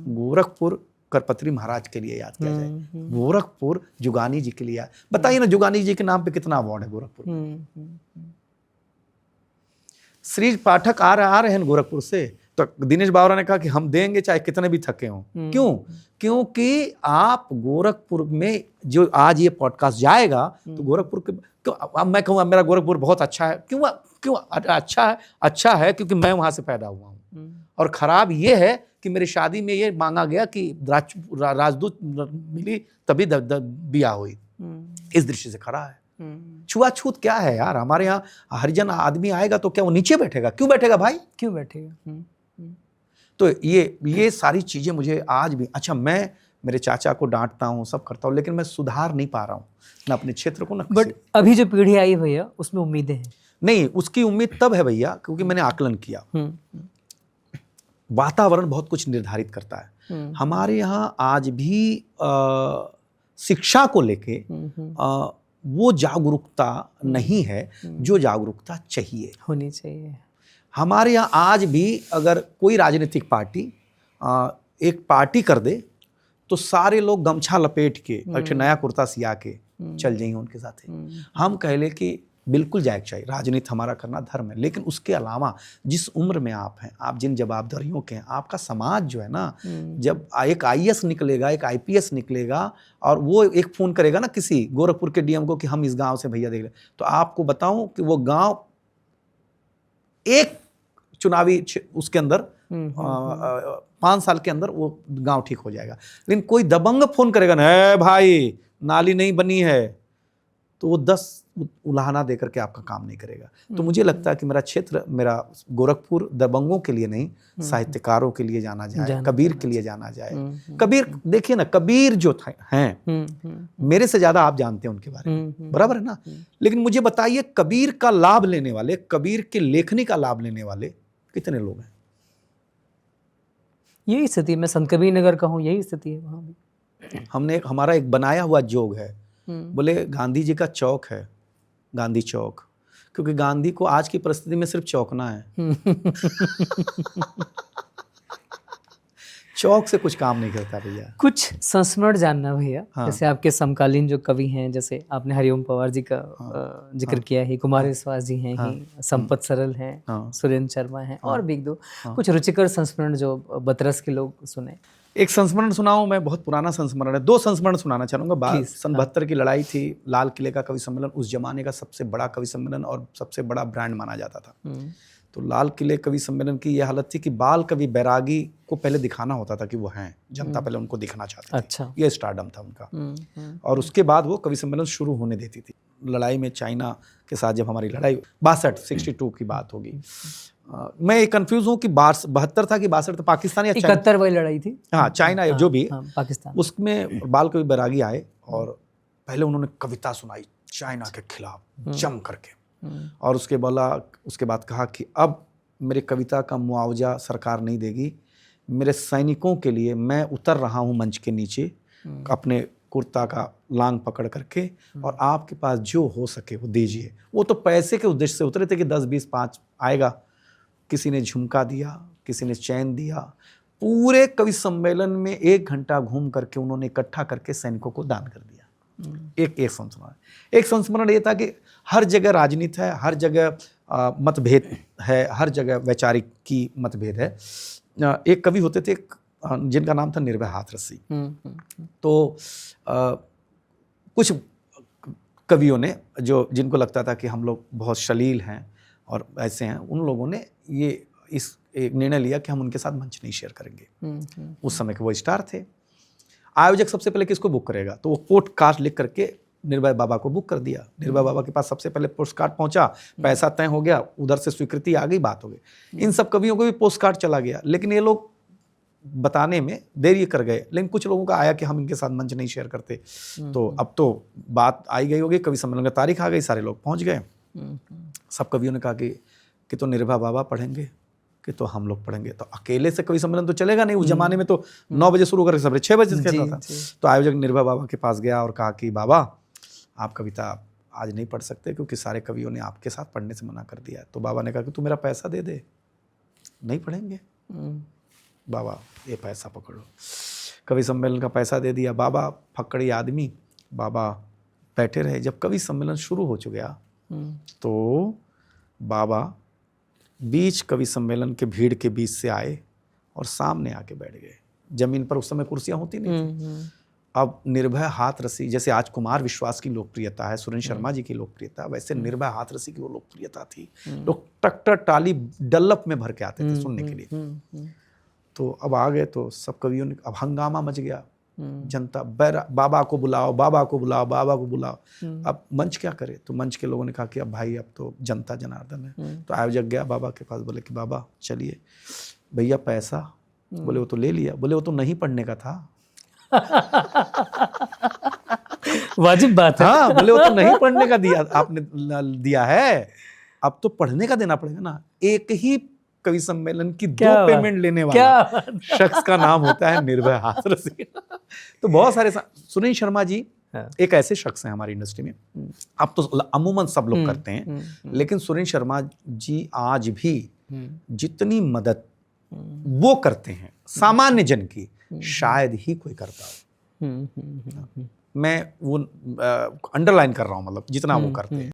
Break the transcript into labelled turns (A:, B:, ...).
A: गोरखपुर करपत्री महाराज के लिए याद किया जाए, गोरखपुर जुगानी जी के लिए। बताइए ना, जुगानी जी के नाम पे कितना अवार्ड है गोरखपुर में। श्री पाठक आ रहे हैं गोरखपुर से, तो दिनेश बावरा ने कहा कि हम देंगे चाहे कितने भी थके हों। क्यों? क्योंकि आप गोरखपुर में जो आज ये पॉडकास्ट जाएगा तो गोरखपुर के, अब मैं कहूँगा मेरा गोरखपुर बहुत अच्छा है। क्यों अच्छा है? अच्छा है क्योंकि मैं वहां से पैदा हुआ हूँ। और खराब ये है कि मेरी शादी में ये मांगा गया कि राजदूत मिली तभी बिया हुई। इस दृष्टि से खरा है। छुआछूत क्या है यार? हमारे यहाँ हरिजन आदमी आएगा तो क्या वो नीचे बैठेगा? क्यों बैठेगा भाई? क्यों बैठेगा? तो ये सारी चीजें मुझे आज भी, अच्छा मैं मेरे चाचा को डांटता हूँ, सब करता हूँ, लेकिन मैं सुधार नहीं पा रहा हूँ ना अपने क्षेत्र को ना।
B: बट अभी जो पीढ़ी आई भैया उसमें उम्मीदें हैं।
A: नहीं, उसकी उम्मीद तब है भैया क्योंकि मैंने आकलन किया। वातावरण बहुत कुछ निर्धारित करता है। हमारे यहाँ आज भी शिक्षा को लेके वो जागरूकता नहीं है जो जागरूकता चाहिए,
B: होनी चाहिए।
A: हमारे यहाँ आज भी अगर कोई राजनीतिक पार्टी एक पार्टी कर दे तो सारे लोग गमछा लपेट के एक नया कुर्ता सिया के चल जाएंगे उनके साथ। हम कह ले कि बिल्कुल जायज चाहिए, राजनीति हमारा करना धर्म है, लेकिन उसके अलावा जिस उम्र में आप हैं, आप जिन जवाबदारियों के हैं, आपका समाज जो है ना, जब एक आईएएस निकलेगा, एक आईपीएस निकलेगा और वो एक फोन करेगा ना किसी गोरखपुर के डीएम को कि हम इस गांव से भैया देख रहे, तो आपको बताऊं कि वो गांव एक चुनावी उसके अंदर 5 साल के अंदर वो गांव ठीक हो जाएगा। लेकिन कोई दबंग फोन करेगा ना, भाई नाली नहीं बनी है, तो वो 10 उलाहना देकर के आपका काम नहीं करेगा। तो मुझे लगता है कि मेरा क्षेत्र, मेरा गोरखपुर दबंगों के लिए नहीं, साहित्यकारों के लिए जाना जाए, कबीर के लिए जाना जाए। कबीर देखिए ना, कबीर जो हैं मेरे से ज्यादा आप जानते हैं उनके बारे में, बराबर है ना? लेकिन मुझे बताइए, कबीर का लाभ लेने वाले, कबीर की लेखनी का लाभ लेने वाले कितने लोग हैं?
B: यही स्थिति, मैं संत कबीर नगर का हूँ, यही स्थिति है वहाँ भी।
A: हमारा एक बनाया हुआ जोग है, बोले गांधी जी का चौक है, गांधी चौक, क्योंकि गांधी को आज की परिस्थिति में सिर्फ चौकना है। चौक से कुछ काम नहीं करता भैया।
B: कुछ संस्मरण जानना भैया, जैसे आपके समकालीन जो कवि हैं, जैसे आपने हरिओम पवार जी का जिक्र किया है, कुमार विश्वास जी हैं, संपत सरल हैं, सुरेंद्र शर्मा हैं, और भी 1-2 कुछ रुचिकर संस्मरण जो बतरस के लोग सुने।
A: एक संस्मरण सुनाऊं मैं, बहुत पुराना संस्मरण है, 2 संस्मरण सुनाना चाहूंगा। सन 72 की लड़ाई थी, लाल किले का कवि सम्मेलन उस जमाने का सबसे बड़ा कवि सम्मेलन और सबसे बड़ा ब्रांड माना जाता था। तो लाल किले कवि सम्मेलन की यह हालत थी कि बाल कवि बैरागी को पहले दिखाना होता था कि वो हैं, जनता पहले उनको दिखना चाहती थी।
B: अच्छा।
A: ये स्टारडम था उनका। और उसके बाद वो कवि सम्मेलन शुरू होने देती थी। लड़ाई में चाइना के साथ जब हमारी लड़ाई 62 की बात होगी, मैं कंफ्यूज हूँ कि 72 था कि 62 था, पाकिस्तान या
B: 71 वाली लड़ाई थी।
A: हाँ, चाइना जो भी,
B: पाकिस्तान।
A: उसमें बाल कवि बैरागी आए और पहले उन्होंने कविता सुनाई चाइना के खिलाफ जम करके, और उसके बाद कहा कि अब मेरी कविता का मुआवजा सरकार नहीं देगी, मेरे सैनिकों के लिए मैं उतर रहा हूँ मंच के नीचे अपने कुर्ता का लांग पकड़ करके, और आपके पास जो हो सके वो दीजिए। वो तो पैसे के उद्देश्य से उतरे थे कि 10, 20, 5 आएगा। किसी ने झुमका दिया, किसी ने चैन दिया। पूरे कवि सम्मेलन में 1 घंटा घूम करके उन्होंने इकट्ठा करके सैनिकों को दान कर दिया। एक संस्मरण। एक संस्मरण ये था कि हर जगह राजनीति है, हर जगह मतभेद है, हर जगह वैचारिक की मतभेद है। एक कवि होते थे जिनका नाम था निर्भय हाथरसी। तो कुछ कवियों ने जिनको लगता था कि हम लोग बहुत श्लील हैं और ऐसे हैं, उन लोगों ने एक निर्णय लिया कि हम उनके साथ मंच नहीं शेयर करेंगे। उस समय के वो स्टार थे। आयोजक सबसे पहले किसको बुक करेगा, तो वो पोस्ट कार्ड लिख करके निर्भय बाबा को बुक कर दिया। निर्भय बाबा के पास सबसे पहले पोस्ट कार्ड पहुंचा, पैसा तय हो गया, उधर से स्वीकृति आ गई, बात हो गई। इन सब कवियों को भी पोस्ट कार्ड चला गया, लेकिन ये लोग बताने में देरी कर गए। लेकिन कुछ लोगों का आया कि हम इनके साथ मंच नहीं शेयर करते। तो अब तो बात आई गई होगी, कवि सम्मेलन का तारीख आ गई, सारे लोग पहुंच गए। सब कवियों ने कहा कि तो निर्भय बाबा पढ़ेंगे कि तो हम लोग पढ़ेंगे। तो अकेले से कवि सम्मेलन तो चलेगा नहीं। उस जमाने में तो 9 बजे शुरू करके सवेरे 6 बजे से था। तो आयोजक निर्भय बाबा के पास गया और कहा कि बाबा आप कविता आज नहीं पढ़ सकते क्योंकि सारे कवियों ने आपके साथ पढ़ने से मना कर दिया। तो बाबा ने कहा कि तू मेरा पैसा दे दे, नहीं पढ़ेंगे। बाबा ये पैसा पकड़ो। कवि सम्मेलन का पैसा दे दिया, बाबा फक्कड़ी आदमी, बाबा बैठे रहे। जब कवि सम्मेलन शुरू हो चुका तो बाबा बीच कवि सम्मेलन के भीड़ के बीच से आए और सामने आके बैठ गए। जमीन पर उस समय कुर्सियां होती नहीं थी। अब निर्भय हाथरसी, जैसे आज कुमार विश्वास की लोकप्रियता है, सुरेंद्र शर्मा जी की लोकप्रियता, वैसे निर्भय हाथरसी की वो लोकप्रियता थी। लोग टक्टर टाली डल्लप में भर के आते थे सुनने के लिए। तो अब आ गए तो सब कवियों ने, अब हंगामा मच गया। जनता बाबा को बुलाओ, बाबा को बुलाओ, बाबा को बुलाओ। अब मंच क्या करे? तो मंच के लोगों ने कहा कि अब भाई अब तो जनता जनार्दन है। तो आयोजक गया बाबा के पास, बोले कि बाबा चलिए, भैया पैसा, बोले वो तो ले लिया, बोले वो तो नहीं पढ़ने का था।
B: वाजिब बात है।
A: हाँ, बोले वो तो नहीं पढ़ने का दिया, आपने दिया है, अब तो पढ़ने का देना पड़ेगा ना। एक ही कवि सम्मेलन की 2 पेमेंट लेने वाला शख्स का नाम होता है निर्भय हाथरसी। तो बहुत सारे सुरेंद्र शर्मा जी एक ऐसे शख्स हैं हमारी इंडस्ट्री में, अब तो अमूमन सब लोग करते हैं, लेकिन सुरेंद्र शर्मा जी आज भी जितनी मदद वो करते हैं सामान्य जन की, शायद ही कोई करता हो। मैं वो अंडरलाइन कर रहा हूँ, मतलब जितना वो करते हैं।